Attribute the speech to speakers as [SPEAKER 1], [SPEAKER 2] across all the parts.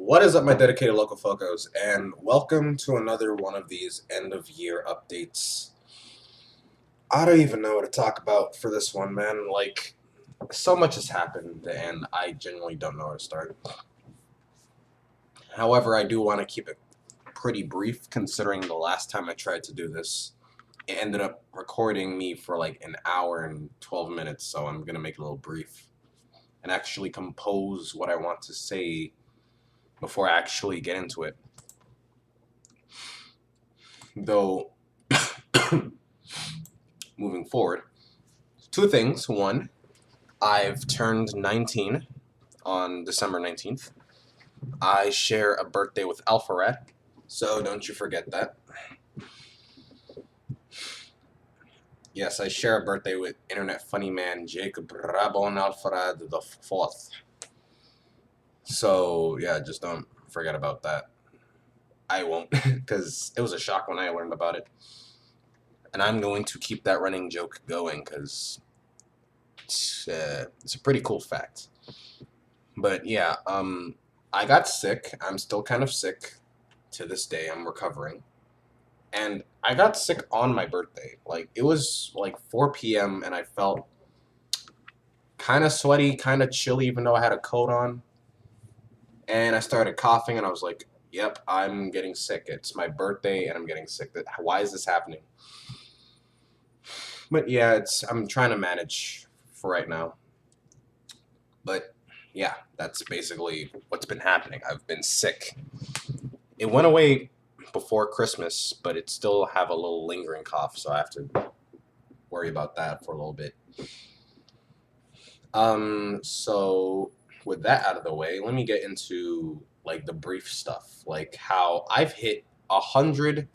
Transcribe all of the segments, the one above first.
[SPEAKER 1] What is up, my dedicated local focos, and welcome to another one of these end-of-year updates. I don't even know what to talk about for this one, man. Like, so much has happened, and I genuinely don't know where to start. However, I do want to keep it pretty brief, considering the last time I tried to do this, it ended up recording me for like an hour and 12 minutes, so I'm gonna make it a little brief and actually compose what I want to say before I actually get into it. Though, moving forward, two things. One, I've turned 19 on December 19th. I share a birthday with Alpharat, so don't you forget that. Yes, I share a birthday with internet funny man Jacob Rabon Alfarad the Fourth. So yeah, just don't forget about that. I won't, because it was a shock when I learned about it. And I'm going to keep that running joke going, because it's a pretty cool fact. But yeah, I got sick. I'm still kind of sick to this day. I'm recovering. And I got sick on my birthday. Like, it was like 4 p.m. and I felt kind of sweaty, kind of chilly, even though I had a coat on. And I started coughing, and I was like, yep, I'm getting sick. It's my birthday, and I'm getting sick. Why is this happening? But yeah, I'm trying to manage for right now. But yeah, that's basically what's been happening. I've been sick. It went away before Christmas, but it still have a little lingering cough, so I have to worry about that for a little bit. So with that out of the way, let me get into like the brief stuff, like how I've hit 100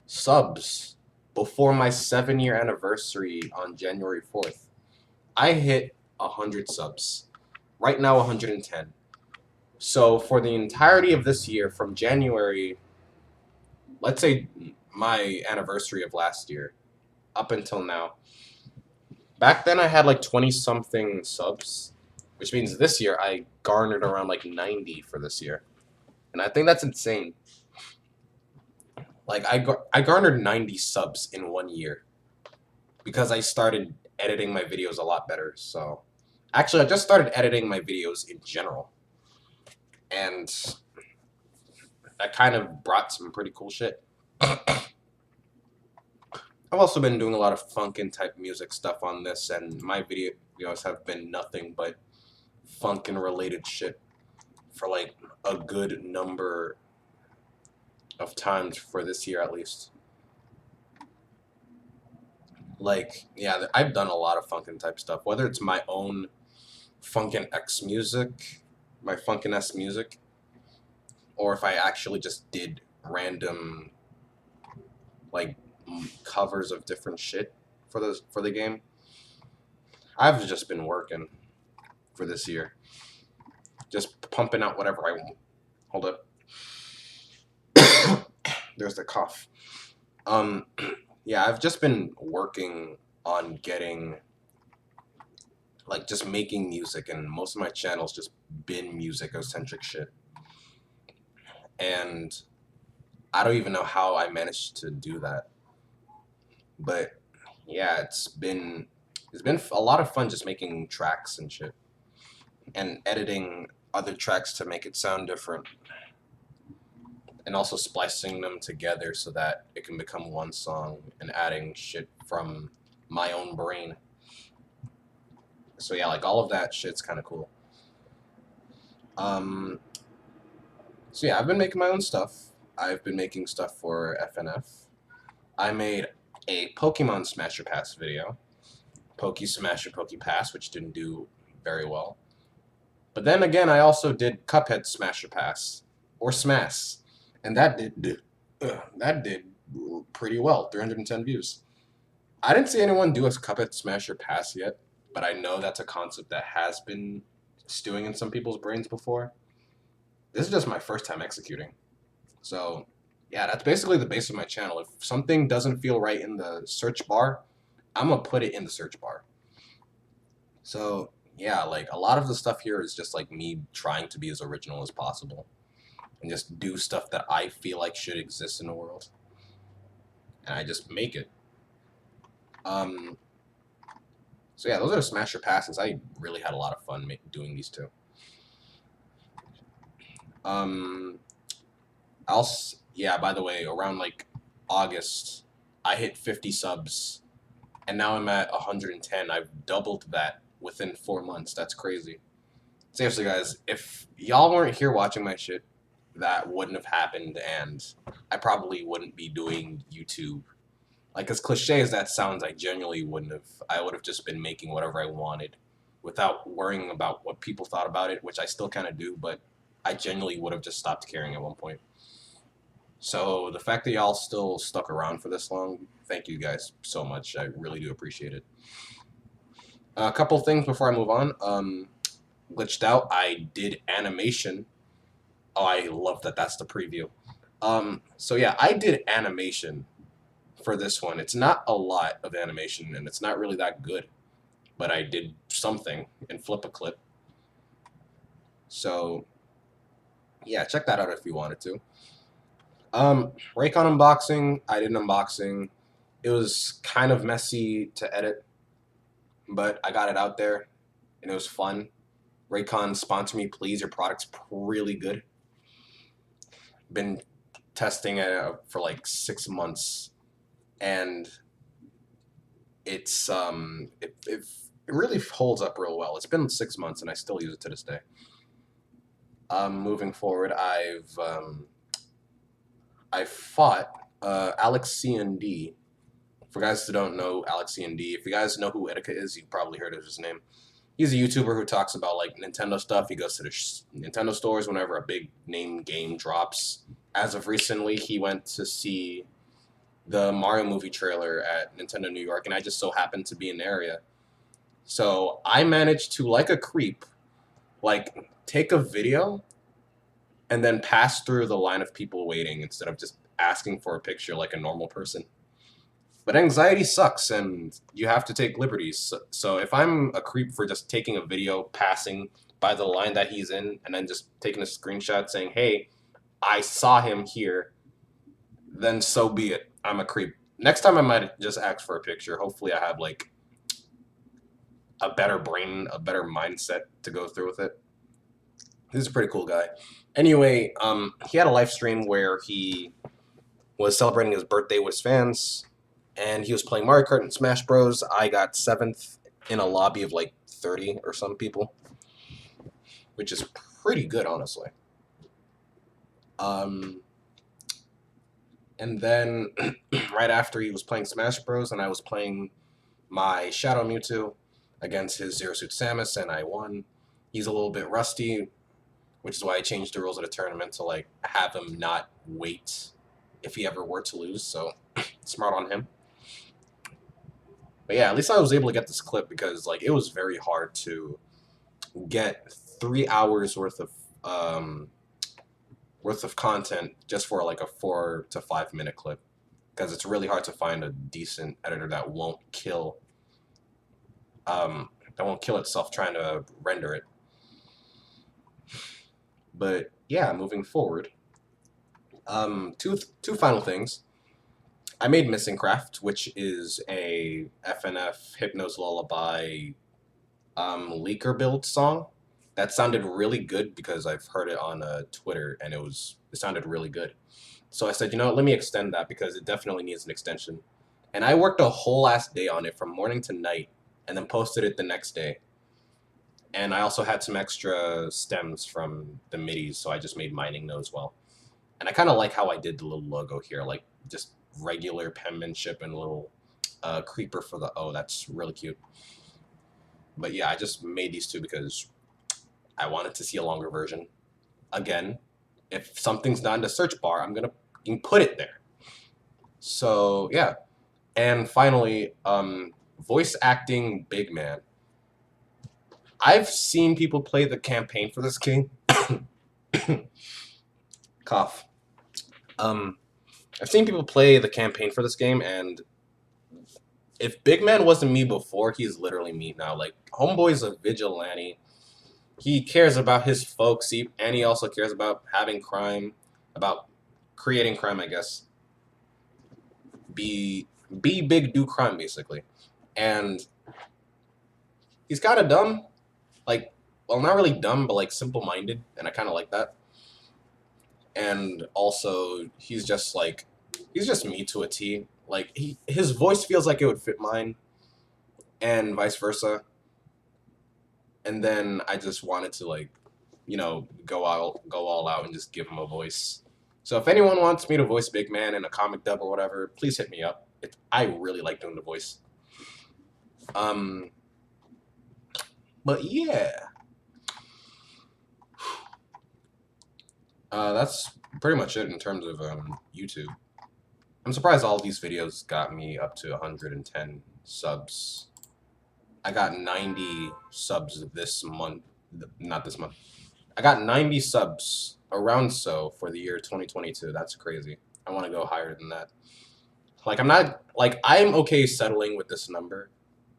[SPEAKER 1] subs before my 7-year anniversary on January 4th. I hit 100 subs. Right now, 110. So for the entirety of this year, from January, let's say my anniversary of last year, up until now, back then I had like 20 something subs, which means this year I garnered around like 90 for this year. And I think that's insane. Like I garnered 90 subs in 1 year because I started editing my videos a lot better. So actually I just started editing my videos in general. And that kind of brought some pretty cool shit. I've also been doing a lot of funkin' type music stuff on this, and my videos have been nothing but funkin' related shit for like a good number of times for this year at least. Like, yeah, I've done a lot of funkin' type stuff, whether it's my own Funkin' X music, my Funkin' S music, or if I actually just did random like covers of different shit for the game. I've just been working for this year, just pumping out whatever I want. Hold up. There's the cough. Um, yeah, I've just been working on getting, like, just making music, and most of my channels just been music-centric shit. And I don't even know how I managed to do that. But yeah, it's been a lot of fun just making tracks and shit, and editing other tracks to make it sound different, and also splicing them together so that it can become one song, and adding shit from my own brain. So yeah, like all of that shit's kind of cool. Um, so yeah, I've been making my own stuff. I've been making stuff for FNF. I made a Pokemon Smasher Pass video, Poke Smasher Poke Pass, which didn't do very well. But then again, I also did Cuphead Smasher Pass, or Smash, and that did pretty well, 310 views. I didn't see anyone do a Cuphead Smasher Pass yet, but I know that's a concept that has been stewing in some people's brains before. This is just my first time executing. So, yeah, that's basically the base of my channel. If something doesn't feel right in the search bar, I'm going to put it in the search bar. So, yeah, like a lot of the stuff here is just like me trying to be as original as possible. and just do stuff that I feel like should exist in the world, and I just make it. So yeah, those are the Smasher passes. I really had a lot of fun doing these two. Yeah, by the way, around like August, I hit 50 subs, and now I'm at 110. I've doubled that within 4 months. That's crazy. Seriously, guys, if y'all weren't here watching my shit, that wouldn't have happened, and I probably wouldn't be doing YouTube. Like, as cliche as that sounds, I genuinely wouldn't have. I would have just been making whatever I wanted without worrying about what people thought about it, which I still kind of do, but I genuinely would have just stopped caring at one point. So the fact that y'all still stuck around for this long, thank you guys so much. I really do appreciate it. A couple things before I move on. Glitched out, I did animation. Oh, I love that that's the preview. So yeah, I did animation for this one. It's not a lot of animation, and it's not really that good, but I did something in Flip a Clip. So yeah, check that out if you wanted to. Raycon unboxing, I did an unboxing. It was kind of messy to edit, but I got it out there, and it was fun. Raycon, sponsor me, please. Your product's really good. Been testing it for like 6 months, and it's it really holds up real well. It's been 6 months, and I still use it to this day. Moving forward, I fought Alex C&D. For guys who don't know Alex C&D, if you guys know who Etika is, you've probably heard of his name. He's a YouTuber who talks about like Nintendo stuff. He goes to the Nintendo stores whenever a big name game drops. As of recently, he went to see the Mario movie trailer at Nintendo New York, and I just so happened to be in the area. So I managed to, like a creep, like take a video and then pass through the line of people waiting instead of just asking for a picture like a normal person. But anxiety sucks, and you have to take liberties. So if I'm a creep for just taking a video, passing by the line that he's in, and then just taking a screenshot saying, hey, I saw him here, then so be it. I'm a creep. Next time I might just ask for a picture. Hopefully I have like a better brain, a better mindset to go through with it. He's a pretty cool guy. Anyway, he had a live stream where he was celebrating his birthday with his fans, and he was playing Mario Kart and Smash Bros. I got 7th in a lobby of like 30 or some people, which is pretty good, honestly. And then right after he was playing Smash Bros. And I was playing my Shadow Mewtwo against his Zero Suit Samus, and I won. He's a little bit rusty, which is why I changed the rules of the tournament to like have him not wait if he ever were to lose. So smart on him. But yeah, at least I was able to get this clip because like it was very hard to get 3 hours worth of content just for like a 4 to 5 minute clip, because it's really hard to find a decent editor that won't kill itself trying to render it. But yeah, moving forward, two final things. I made Missing Craft, which is a FNF Hypnos Lullaby leaker build song. That sounded really good because I've heard it on Twitter, and it sounded really good. So I said, you know what, let me extend that because it definitely needs an extension. And I worked a whole last day on it from morning to night, and then posted it the next day. And I also had some extra stems from the MIDIs, so I just made mining those well. And I kind of like how I did the little logo here, like just regular penmanship and a little creeper for the O. That's really cute. But yeah, I just made these two because I wanted to see a longer version. Again, if something's not in the search bar, I'm gonna put it there. So yeah. And finally, voice acting Big Man. I've seen people play the campaign for this game. Cough. I've seen people play the campaign for this game, and if Big Man wasn't me before, he's literally me now. Like, Homeboy's a vigilante. he cares about his folks, and he also cares about having crime, about creating crime, I guess. Be big, do crime, basically. And he's kind of dumb, like, well, not really dumb, but like simple-minded, and I kind of like that. And also, he's just me to a T. Like his voice feels like it would fit mine, and vice versa. And then I just wanted to like, go all out, and just give him a voice. So if anyone wants me to voice Big Man in a comic dub or whatever, please hit me up. I really like doing the voice. Um, but yeah, that's pretty much it in terms of YouTube. I'm surprised all these videos got me up to 110 subs. I got 90 subs this month. Not this month. I got 90 subs around so for the year 2022. That's crazy. I want to go higher than that. Like I'm okay settling with this number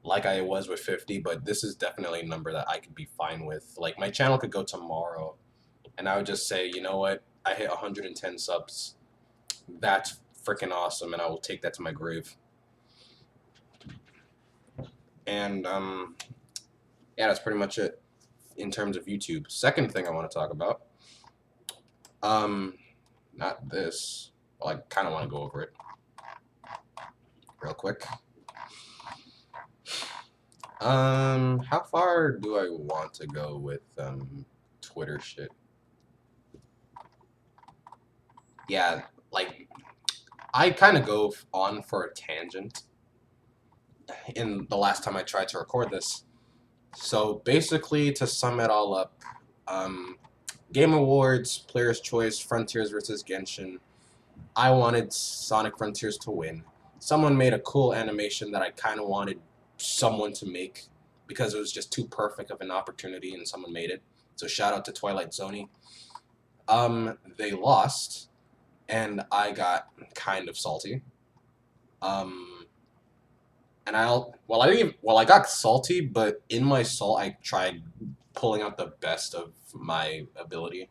[SPEAKER 1] like I was with 50, but this is definitely a number that I could be fine with. Like my channel could go tomorrow and I would just say, you know what? I hit 110 subs. That's freaking awesome and I will take that to my grave. And yeah, that's pretty much it in terms of YouTube. Second thing I want to talk about, not this. Well, I kind of want to go over it real quick. How far do I want to go with Twitter shit? Yeah, like I kind of go on for a tangent in the last time I tried to record this. So basically, to sum it all up, Game Awards, Player's Choice, Frontiers versus Genshin. I wanted Sonic Frontiers to win. Someone made a cool animation that I kind of wanted someone to make because it was just too perfect of an opportunity and someone made it. So shout out to Twilight Zone. They lost and I got kind of salty. And I got salty, but in my salt I tried pulling out the best of my ability.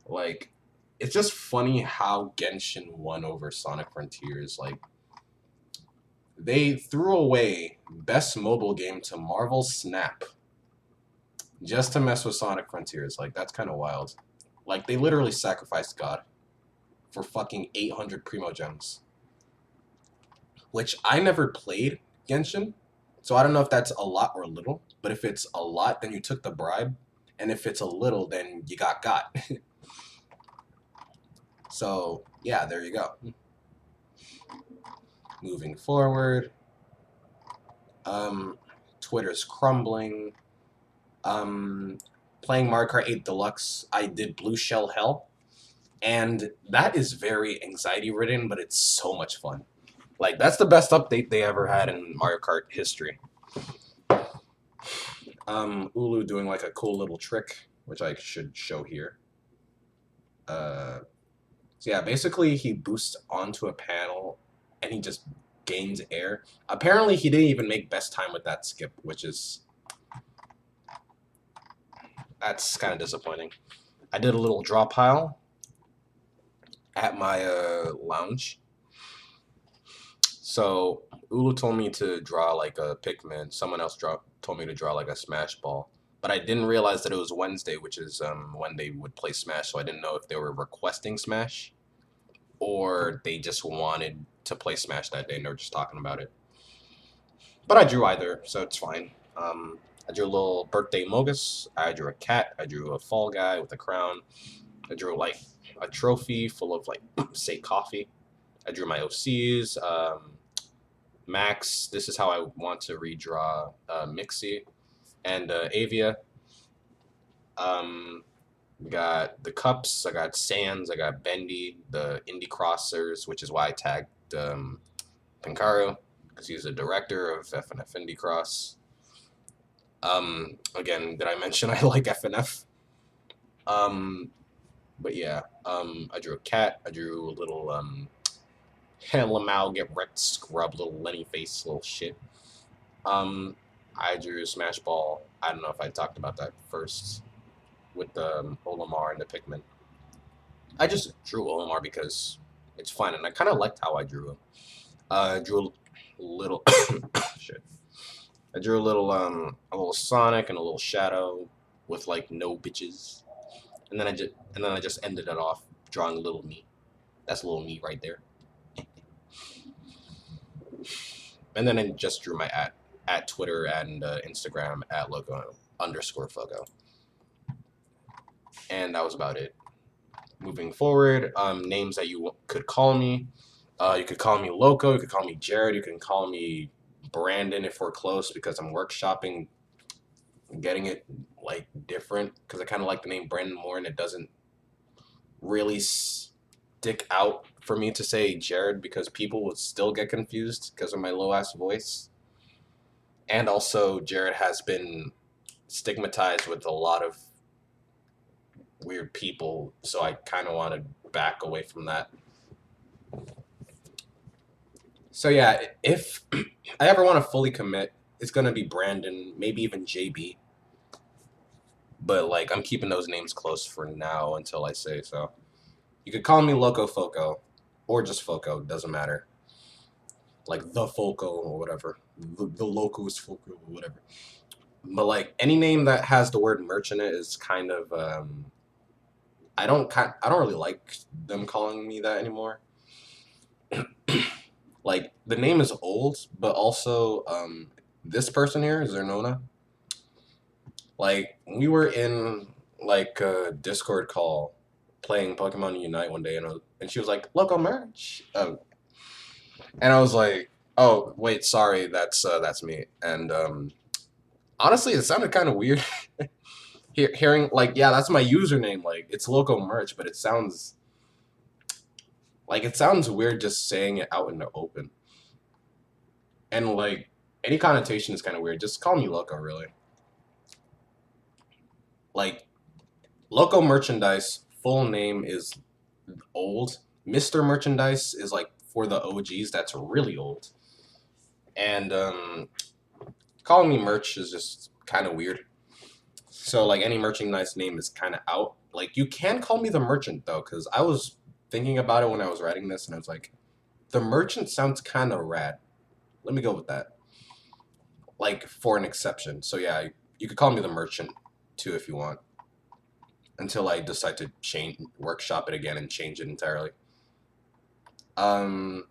[SPEAKER 1] Like it's just funny how Genshin won over Sonic Frontiers. Like they threw away best mobile game to Marvel Snap just to mess with Sonic Frontiers. Like that's kind of wild. Like they literally sacrificed God for fucking 800 Primo Gems, which I never played Genshin, so I don't know if that's a lot or a little. But if it's a lot, then you took the bribe, and if it's a little, then you got. So yeah, there you go. Moving forward, Twitter's crumbling. Playing Mario Kart 8 Deluxe, I did Blue Shell Hell, and that is very anxiety ridden, but it's so much fun. Like that's the best update they ever had in Mario Kart history. Ulu doing like a cool little trick, which I should show here. So yeah, basically he boosts onto a panel and he just gains air. Apparently he didn't even make best time with that skip, that's kind of disappointing. I did a little draw pile at my lounge. So Ulu told me to draw like a Pikmin. Someone else told me to draw like a Smash Ball. But I didn't realize that it was Wednesday, which is when they would play Smash. So I didn't know if they were requesting Smash or they just wanted to play Smash that day and they were just talking about it. But I drew either, so it's fine. I drew a little birthday Mogus. I drew a cat. I drew a fall guy with a crown. I drew like a trophy full of like say coffee. I drew my OCs. Max. This is how I want to redraw Mixie and Avia. Got the cups. I got Sands. I got Bendy. The Indie Crossers, which is why I tagged Pinkaru because he's the director of FNF Indie Cross. Again, did I mention I like FNF? But yeah, I drew a cat. I drew a little Lamau get wrecked scrub, little Lenny face, little shit. I drew Smash Ball. I don't know if I talked about that first with the Olimar and the Pikmin. I just drew Olimar because it's fun, and I kind of liked how I drew him. I drew a little shit. I drew a little Sonic and a little Shadow with like no bitches, and then I just ended it off drawing little me. That's little me right there. And then I just drew my at Twitter and Instagram at loco_fogo, and that was about it. Moving forward, names that you could call me. You could call me Loco. You could call me Jared. You can call me Brandon if we're close because I'm workshopping, getting it like different because I kind of like the name Brandon more and it doesn't really stick out for me to say Jared because people would still get confused because of my low ass voice. And also, Jared has been stigmatized with a lot of weird people, so I kind of want to back away from that. So yeah, if I ever want to fully commit, it's gonna be Brandon, maybe even JB. But like, I'm keeping those names close for now until I say so. You could call me Loco Foco, or just Foco, doesn't matter. Like the Foco or whatever, the Locos Foco or whatever. But like any name that has the word merch in it is kind of I don't really like them calling me that anymore. Like the name is old, but also this person here, Zernona. Like we were in like a Discord call playing Pokemon Unite one day, and she was like, "Local merch," and I was like, "Oh wait, sorry, that's me." And honestly, it sounded kind of weird hearing like, "Yeah, that's my username." Like it's local merch, but it sounds weird just saying it out in the open. And like any connotation is kind of weird. Just call me Loco, really. Like Loco Merchandise full name is old. Mr. Merchandise is like for the OGs. That's really old. And calling me merch is just kind of weird. So like any merchandise name is kind of out. Like you can call me the merchant though, because I was thinking about it when I was writing this, and I was like, the merchant sounds kind of rad. Let me go with that. Like for an exception. So yeah, you could call me the merchant too if you want. Until I decide to workshop it again and change it entirely. Team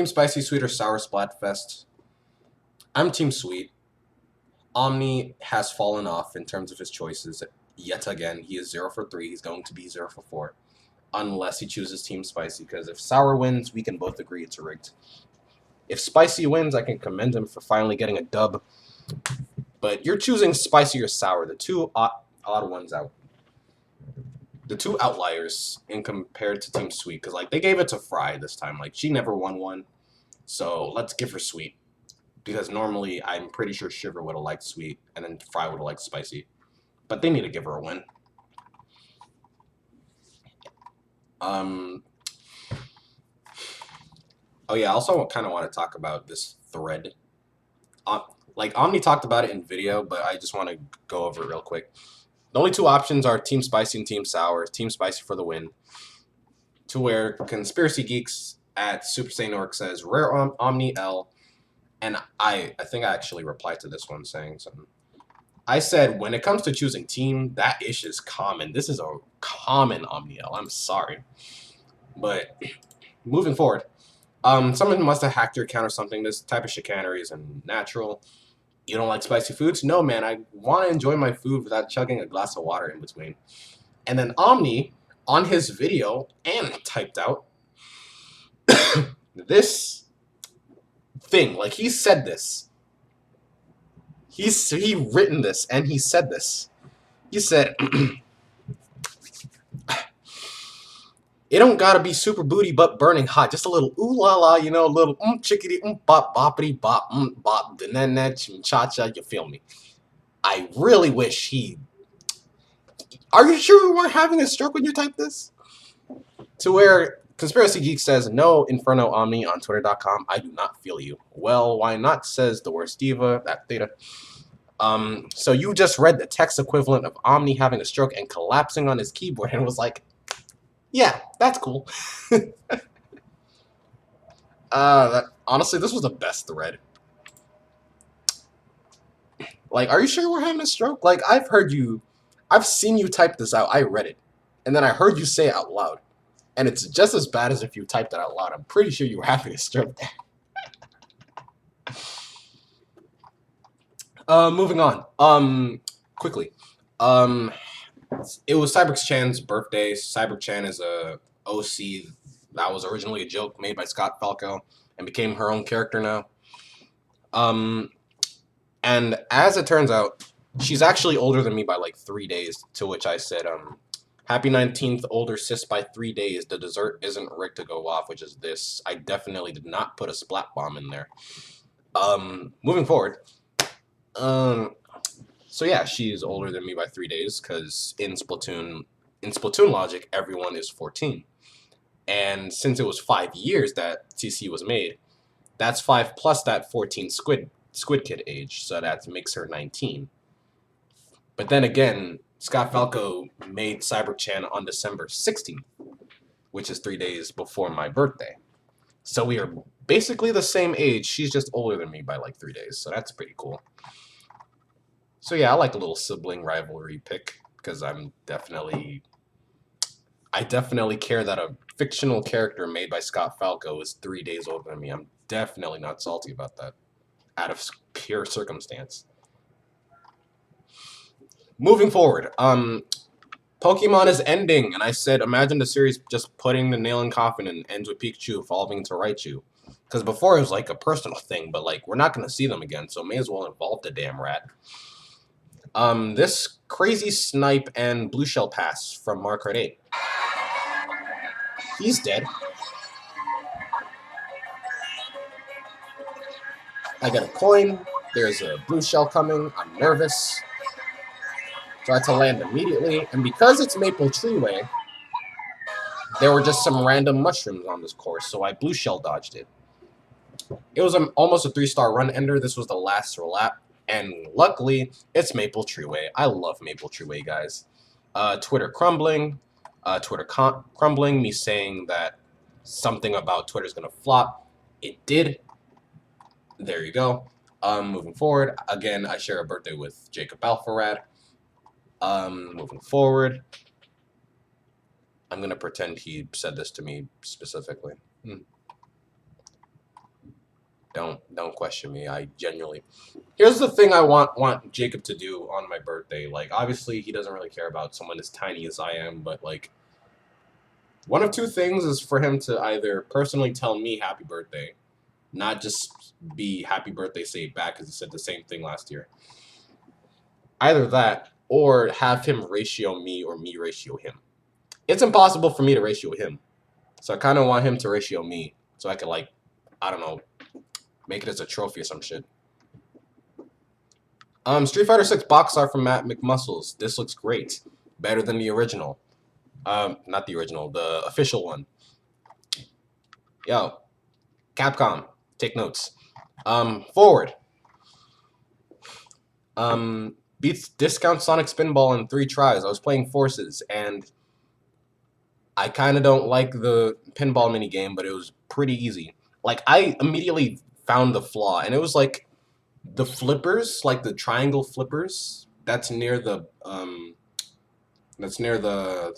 [SPEAKER 1] Spicy, Sweet, or Sour Splatfest. I'm Team Sweet. Omni has fallen off in terms of his choices yet again. He is 0 for 3. He's going to be 0 for 4. Unless he chooses Team Spicy, because if Sour wins, we can both agree it's rigged. If Spicy wins, I can commend him for finally getting a dub. But you're choosing Spicy or Sour, the two odd ones out. The two outliers in compared to Team Sweet, because like they gave it to Fry this time. Like she never won one, so let's give her Sweet. Because normally I'm pretty sure Shiver would have liked Sweet, and then Fry would have liked Spicy. But they need to give her a win. Oh yeah, I also kind of want to talk about this thread. Like Omni talked about it in video, but I just want to go over it real quick. The only two options are Team Spicy and Team Sour. Team Spicy for the win. To where Conspiracy Geeks at Super Saiyan Orc says Rare Omni L, and I think I actually replied to this one saying something. I said when it comes to choosing team, that ish is common. This is a common Omni L. I'm sorry, but moving forward, someone must have hacked your account or something. This type of chicanery is unnatural. You don't like spicy foods? No, man. I want to enjoy my food without chugging a glass of water in between. And then Omni, on his video, and typed out this thing. Like, he said this. He written this, and he said this. He said, it don't gotta be super booty but burning hot. Just a little ooh la la, you know, a little chickity bop boppity bop bop then cha cha. You feel me? I really wish he. Are you sure you weren't having a stroke when you typed this? To where Conspiracy Geek says, no, Inferno Omni on Twitter.com. I do not feel you. Well, why not, says the worst diva, that theta. So you just read the text equivalent of Omni having a stroke and collapsing on his keyboard and was like, yeah, that's cool. Honestly, this was the best thread. Like, are you sure we're having a stroke? Like, I've seen you type this out. I read it. And then I heard you say it out loud. And it's just as bad as if you typed it out loud. I'm pretty sure you were having a stroke there. Moving on. Quickly. It was Cyberx Chan's birthday. Cyberx Chan is a OC that was originally a joke made by Scott Falco and became her own character now. And as it turns out, she's actually older than me by like 3 days, to which I said, happy 19th, older sis by 3 days. The dessert isn't rigged to go off, which is this. I definitely did not put a splat bomb in there. Moving forward. So yeah, she's older than me by 3 days, because in Splatoon logic, everyone is 14. And since it was 5 years that TC was made, that's 5 plus that 14 Squid Kid age, so that makes her 19. But then again, Scott Falco made Cyberx Chan on December 16th, which is 3 days before my birthday. So we are basically the same age. She's just older than me by like 3 days, so that's pretty cool. So yeah, I like a little sibling rivalry pick, because I definitely care that a fictional character made by Scott Falco is 3 days older than me. I'm definitely not salty about that, out of pure circumstance. Moving forward, Pokemon is ending, and I said, imagine the series just putting the nail in coffin and ends with Pikachu evolving into Raichu. Because before it was like a personal thing, but like we're not going to see them again, so may as well involve the damn rat. This crazy snipe and blue shell pass from Mario Kart 8. He's dead. I get a coin. There's a blue shell coming. I'm nervous. Try to land immediately. And because it's Maple Treeway, there were just some random mushrooms on this course, so I blue shell dodged it. It was almost a 3-star run ender. This was the last lap. And luckily, it's Maple Treeway. I love Maple Treeway, guys. Twitter crumbling. Crumbling, me saying that something about Twitter's gonna flop. It did. There you go. Moving forward, again, I share a birthday with Jacob Alfarad. Moving forward, I'm gonna pretend he said this to me specifically. Don't question me. I genuinely. Here's the thing I want Jacob to do on my birthday. Like, obviously, he doesn't really care about someone as tiny as I am, but like, one of two things is for him to either personally tell me happy birthday, not just be happy birthday saved back because he said the same thing last year. Either that, or have him ratio me or me ratio him. It's impossible for me to ratio him, so I kind of want him to ratio me so I could, like, I don't know, make it as a trophy or some shit. Street Fighter 6 box art from Matt McMuscles. This looks great. Better than the original. Not the original, the official one. Yo, Capcom, take notes. Forward. Beats Discount Sonic Spinball in 3 tries. I was playing Forces, and I kind of don't like the pinball minigame, but it was pretty easy. Like, I immediately found the flaw, and it was like the flippers, like the triangle flippers, that's near the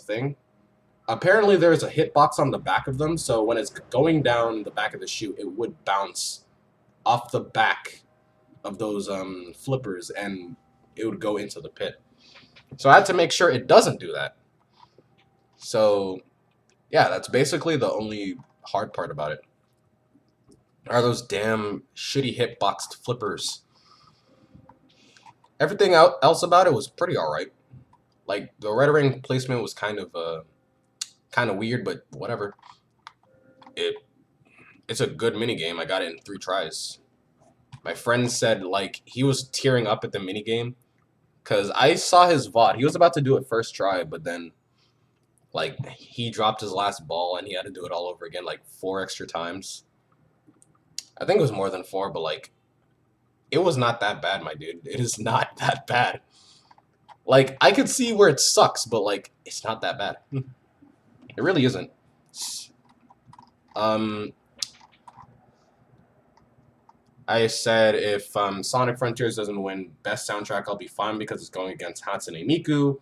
[SPEAKER 1] thing. Apparently there's a hitbox on the back of them, so when it's going down the back of the chute, it would bounce off the back of those flippers, and it would go into the pit. So I had to make sure it doesn't do that. So yeah, that's basically the only hard part about it. Are those damn shitty hitboxed flippers. Everything else about it was pretty alright. Like, the red ring placement was kind of weird, but whatever. It's a good minigame. I got it in 3 tries. My friend said, like, he was tearing up at the minigame, because I saw his VOD. He was about to do it first try, but then, Like, he dropped his last ball and he had to do it all over again, like 4 extra times. I think it was more than 4, but like, it was not that bad, my dude. It is not that bad. Like, I could see where it sucks, but like, it's not that bad. It really isn't. I said if Sonic Frontiers doesn't win Best Soundtrack, I'll be fine because it's going against Hatsune Miku.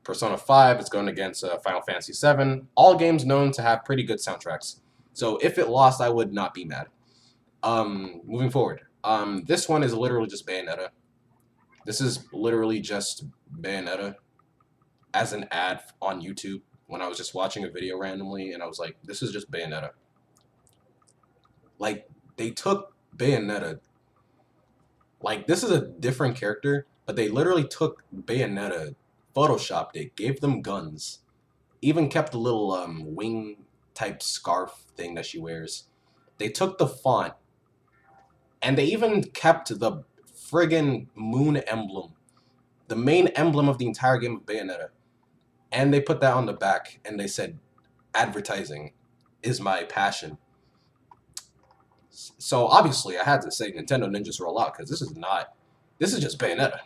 [SPEAKER 1] Persona 5, it's going against Final Fantasy 7. All games known to have pretty good soundtracks. So if it lost, I would not be mad. Moving forward. This one is literally just Bayonetta. This is literally just Bayonetta as an ad on YouTube when I was just watching a video randomly, and I was like, this is just Bayonetta. Like, they took Bayonetta. Like, this is a different character, but they literally took Bayonetta, photoshopped it, gave them guns, even kept the little wing type scarf thing that she wears. They took the font, and they even kept the friggin' moon emblem, the main emblem of the entire game of Bayonetta, and they put that on the back, and they said, advertising is my passion. So obviously I had to say Nintendo Ninjas Roll Out, because this is just Bayonetta.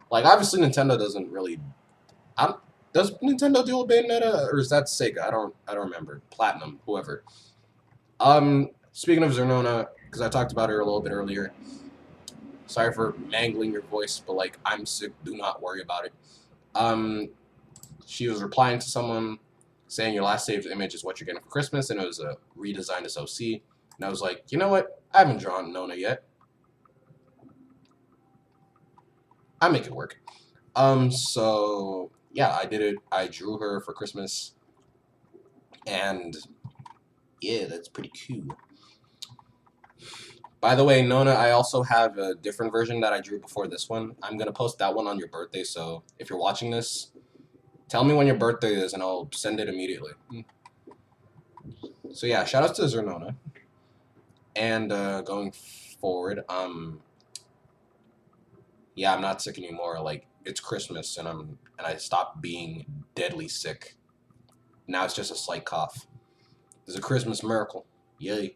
[SPEAKER 1] Like, obviously Nintendo doesn't really, does Nintendo deal with Bayonetta, or is that Sega? I don't remember. Platinum, whoever. Speaking of Zernona, because I talked about her a little bit earlier. Sorry for mangling your voice, but like, I'm sick. Do not worry about it. She was replying to someone saying your last saved image is what you're getting for Christmas, and it was a redesigned SOC. And I was like, you know what? I haven't drawn Nona yet. I make it work. So yeah, I did it. I drew her for Christmas, and yeah, that's pretty cool. By the way, Nona, I also have a different version that I drew before this one. I'm gonna post that one on your birthday, so if you're watching this, tell me when your birthday is, and I'll send it immediately. So yeah, shout out to Zernona. And going forward, yeah, I'm not sick anymore. Like, it's Christmas, and I stopped being deadly sick. Now it's just a slight cough. There's a Christmas miracle. Yay.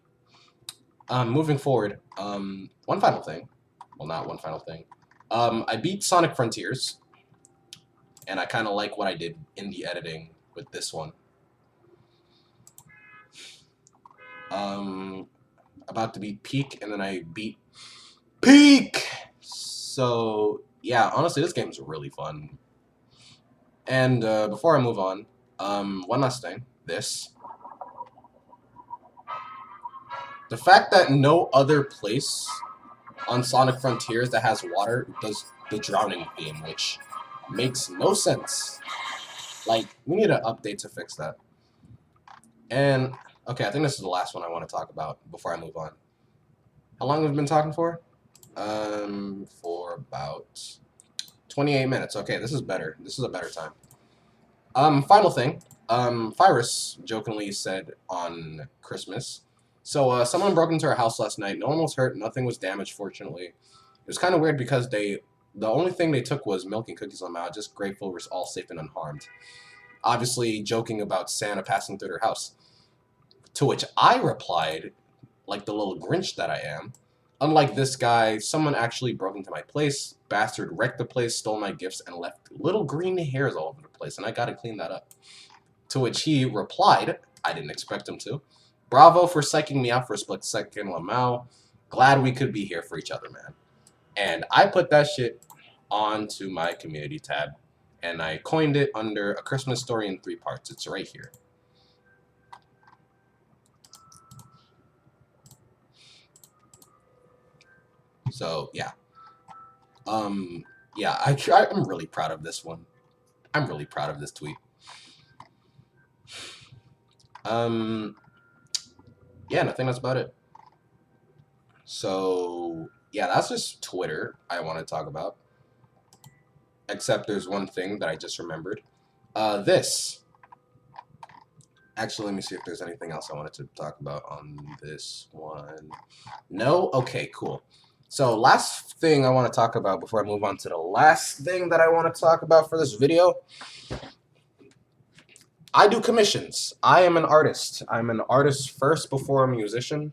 [SPEAKER 1] Moving forward, one final thing. Well, not one final thing. I beat Sonic Frontiers, and I kind of like what I did in the editing with this one. About to beat Peak, and then I beat Peak! So, yeah, honestly, this game is really fun. And before I move on, one last thing. This. The fact that no other place on Sonic Frontiers that has water does the drowning theme, which makes no sense. Like, we need an update to fix that. And, okay, I think this is the last one I want to talk about before I move on. How long have we been talking for? For about 28 minutes. Okay, this is better. This is a better time. Final thing. Virus jokingly said on Christmas. So, someone broke into our house last night. No one was hurt. Nothing was damaged, fortunately. It was kind of weird because the only thing they took was milk and cookies on out. Just grateful we're all safe and unharmed. Obviously, joking about Santa passing through their house. To which I replied, like the little Grinch that I am, unlike this guy, someone actually broke into my place, bastard wrecked the place, stole my gifts, and left little green hairs all over the place, and I gotta clean that up. To which he replied, I didn't expect him to, bravo for psyching me out for a split second, Lamau. Glad we could be here for each other, man. And I put that shit onto my community tab, and I coined it under A Christmas Story in 3 parts. It's right here. So, yeah. Yeah, I'm really proud of this one. I'm really proud of this tweet. Yeah, and I think that's about it. So, yeah, that's just Twitter I want to talk about. Except there's one thing that I just remembered. This. Actually, let me see if there's anything else I wanted to talk about on this one. No? Okay, cool. So last thing I want to talk about before I move on to the last thing that I want to talk about for this video. I do commissions. I am an artist. I'm an artist first before a musician,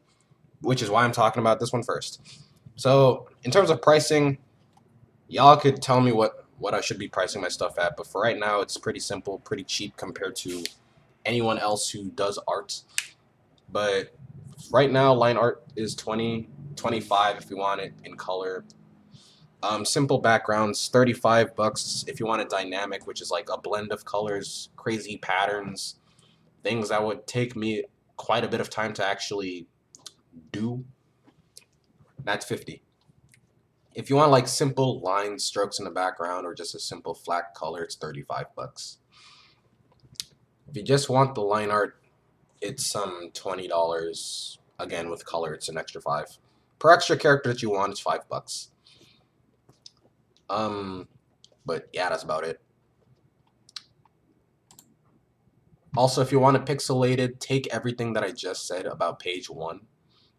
[SPEAKER 1] which is why I'm talking about this one first. So in terms of pricing, y'all could tell me what I should be pricing my stuff at, but for right now it's pretty simple, pretty cheap compared to anyone else who does art. But right now line art is 20, 25 if you want it in color. Simple backgrounds, $35 if you want it dynamic, which is like a blend of colors, crazy patterns, things that would take me quite a bit of time to actually do. That's 50. If you want like simple line strokes in the background or just a simple flat color, it's $35. If you just want the line art, it's some $20. Again, with color, it's an extra $5. Per extra character that you want, it's $5. But yeah, that's about it. Also, if you want it pixelated, take everything that I just said about page 1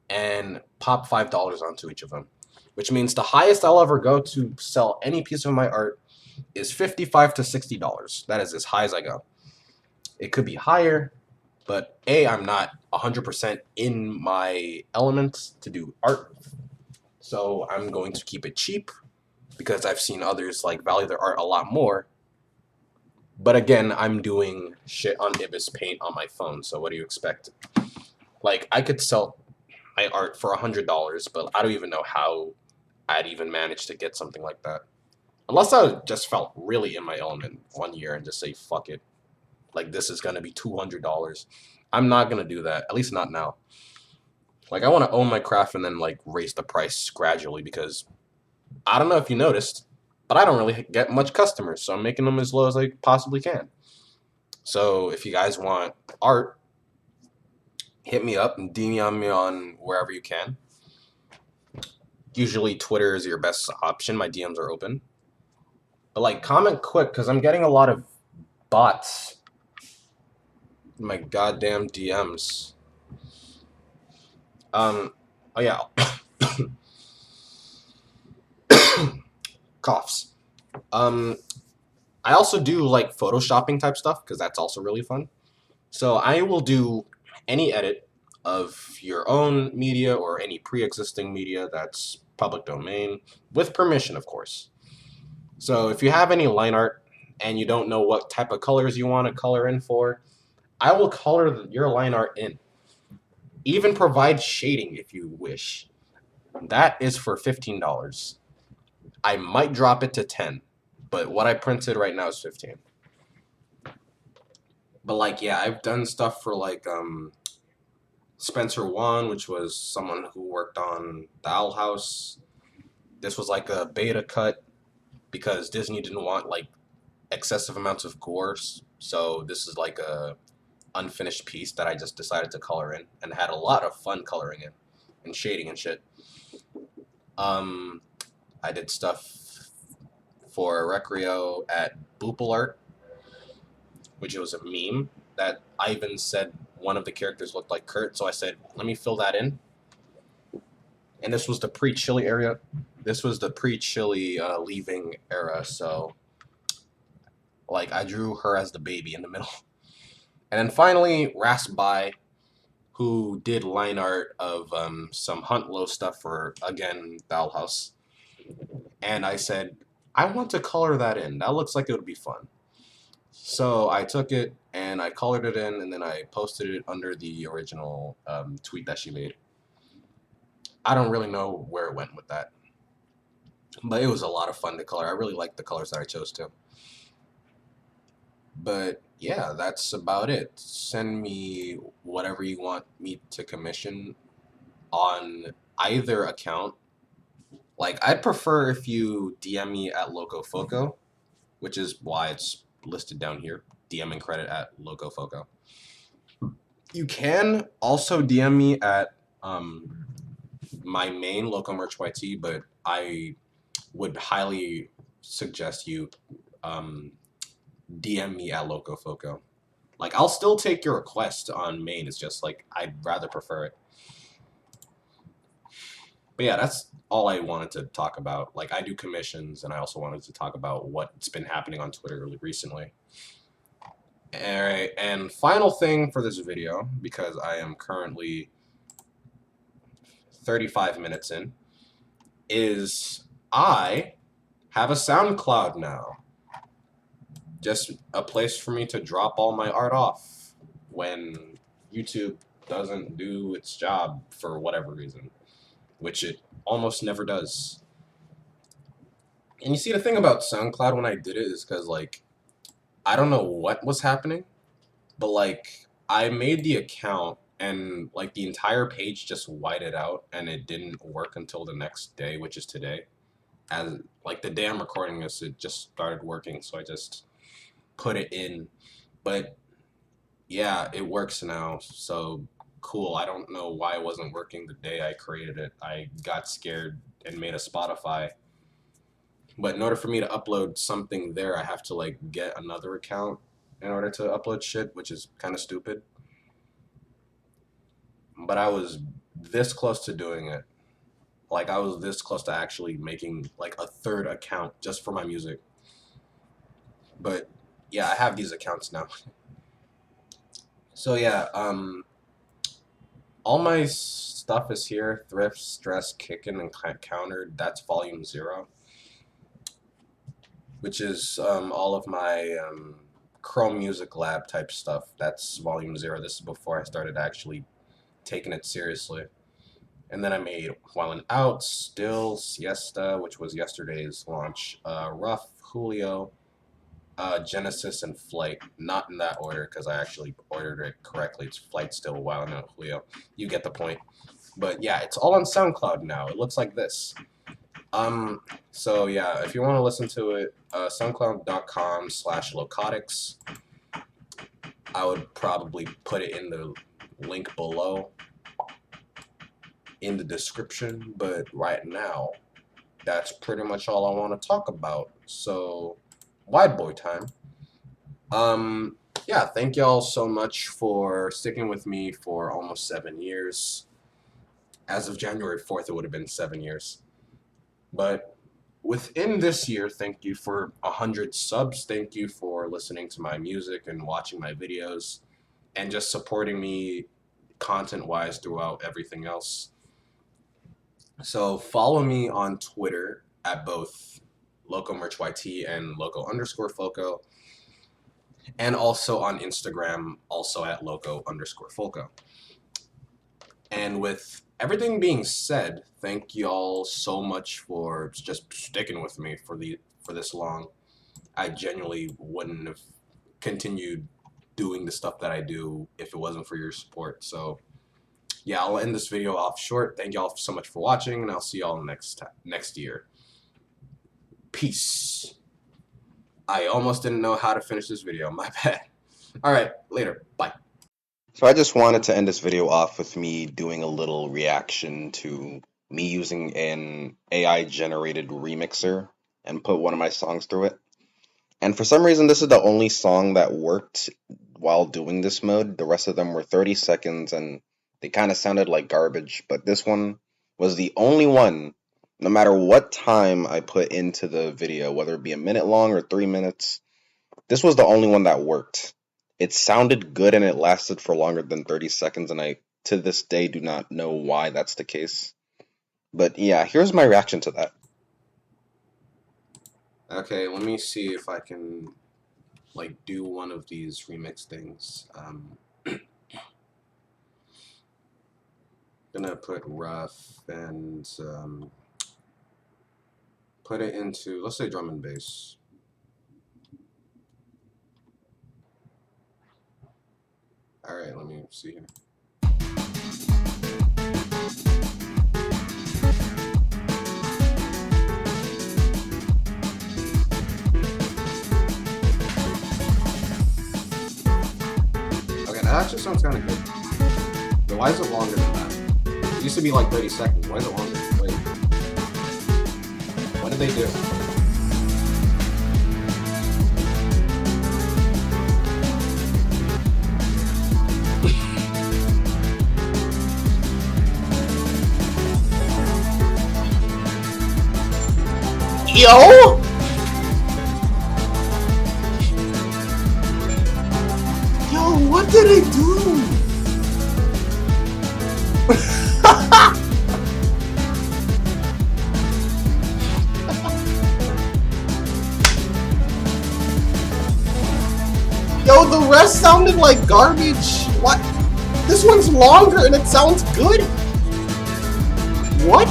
[SPEAKER 1] and pop $5 onto each of them, which means the highest I'll ever go to sell any piece of my art is $55 to $60. That is as high as I go. It could be higher, but I'm not 100% in my element to do art, so I'm going to keep it cheap because I've seen others like value their art a lot more. But again, I'm doing shit on Ibis Paint on my phone, so what do you expect? Like, I could sell my art for $100, but I don't even know how I'd even manage to get something like that. Unless I just felt really in my element one year and just say, fuck it. Like, this is going to be $200. I'm not going to do that, at least not now. Like, I want to own my craft and then, like, raise the price gradually because I don't know if you noticed, but I don't really get much customers, so I'm making them as low as I possibly can. So if you guys want art, hit me up and DM me on wherever you can. Usually Twitter is your best option. My DMs are open. But like, comment quick because I'm getting a lot of bots in my goddamn DMs. Oh yeah. Coughs. I also do like photoshopping type stuff because that's also really fun. So I will do any edit of your own media or any pre-existing media that's public domain with permission, of course. So if you have any line art and you don't know what type of colors you want to color in for, I will color your line art in. Even provide shading if you wish. That is for $15. I might drop it to 10, but what I printed right now is 15. But like, yeah, I've done stuff for like Spencer Wan, which was someone who worked on the Owl House. This was like a beta cut because Disney didn't want like excessive amounts of gore, so this is like a unfinished piece that I just decided to color in and had a lot of fun coloring in and shading and shit. I did stuff for Recreo at Boople Art, which was a meme that Ivan said one of the characters looked like Kurt, so I said, let me fill that in. And this was the pre-Chili area. This was the pre-Chili leaving era, so like I drew her as the baby in the middle. And then finally, Rasby, who did line art of some Hunt Low stuff for, again, the Owl House. And I said, I want to color that in. That looks like it would be fun. So I took it and I colored it in, and then I posted it under the original tweet that she made. I don't really know where it went with that, but it was a lot of fun to color. I really liked the colors that I chose too. But yeah, that's about it. Send me whatever you want me to commission on either account. Like, I'd prefer if you DM me at LocoFoco, which is why it's listed down here. DMing credit at LocoFoco. You can also DM me at my main Loco Merch YT, but I would highly suggest you DM me at LocoFoco. Like, I'll still take your request on main. It's just like I'd rather prefer it. But yeah, that's all I wanted to talk about. Like, I do commissions, and I also wanted to talk about what's been happening on Twitter recently. All right, and final thing for this video, because I am currently 35 minutes in, is I have a SoundCloud now. Just a place for me to drop all my art off when YouTube doesn't do its job for whatever reason, which it almost never does. And you see, the thing about SoundCloud when I did it is because, like, I don't know what was happening, but, like, I made the account and, like, the entire page just whited out and it didn't work until the next day, which is today. As, like, the day I'm recording this, it just started working, so I just put it in. But yeah, it works now, so cool. I don't know why it wasn't working the day I created it. I got scared and made a Spotify. But in order for me to upload something there, I have to, like, get another account in order to upload shit, which is kind of stupid. But I was this close to doing it. Like, I was this close to actually making, like, a third account just for my music. But yeah, I have these accounts now. So yeah, all my stuff is here. Thrift, Stress, Kickin', and Countered. That's volume 0. Which is all of my Chrome Music Lab type stuff. That's volume 0. This is before I started actually taking it seriously. And then I made Wildin' Out, Still, Siesta, which was yesterday's launch, Rough, Julio, Genesis, and Flight. Not in that order, because I actually ordered it correctly. It's Flight, Still, Wildin' Out, Julio. You get the point. But yeah, it's all on SoundCloud now. It looks like this. So yeah, if you want to listen to it, soundcloud.com/Locotics. I would probably put it in the link below in the description, but right now, that's pretty much all I want to talk about. So, wide boy time. Yeah, thank y'all so much for sticking with me for almost 7 years. As of January 4th, it would have been 7 years. But within this year, thank you for 100 subs. Thank you for listening to my music and watching my videos and just supporting me content-wise throughout everything else. So follow me on Twitter at both LocoMerchYT and Loco_Foco, and also on Instagram, also at Loco_Foco. And with everything being said, thank you all so much for just sticking with me for this long. I genuinely wouldn't have continued doing the stuff that I do if it wasn't for your support. So yeah, I'll end this video off short. Thank y'all so much for watching, and I'll see y'all next year. Peace. I almost didn't know how to finish this video. My bad. All right, later. Bye.
[SPEAKER 2] So I just wanted to end this video off with me doing a little reaction to me using an AI-generated remixer and put one of my songs through it. And for some reason, this is the only song that worked while doing this mode. The rest of them were 30 seconds, and they kind of sounded like garbage. But this one was the only one, no matter what time I put into the video, whether it be a minute long or 3 minutes, this was the only one that worked. It sounded good and it lasted for longer than 30 seconds, and I, to this day, do not know why that's the case. But yeah, here's my reaction to that.
[SPEAKER 1] Okay, let me see if I can, like, do one of these remix things. Gonna put Rough and put it into, let's say, drum and bass. Alright, let me see here. Okay, that actually sounds kind of good. But why is it longer than that? It used to be like 30 seconds. Why is it longer? Wait. What did they do? Yo! Yo, what did it do? Yo, the rest sounded like garbage. What? This one's longer and it sounds good? What?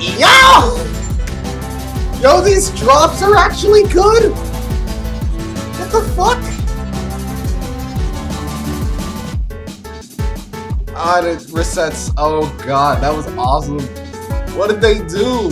[SPEAKER 1] Yo! Yo, these drops are actually good! What the fuck? Ah, it resets. Oh god, that was awesome. What did they do?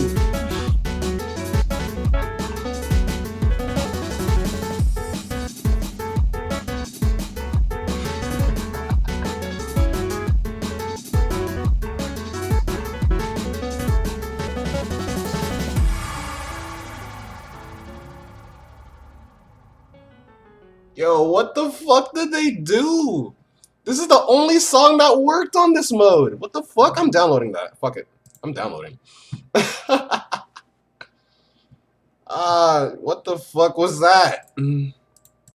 [SPEAKER 1] Yo, what the fuck did they do? This is the only song that worked on this mode. What the fuck? I'm downloading that. Fuck it. I'm downloading. What the fuck was that?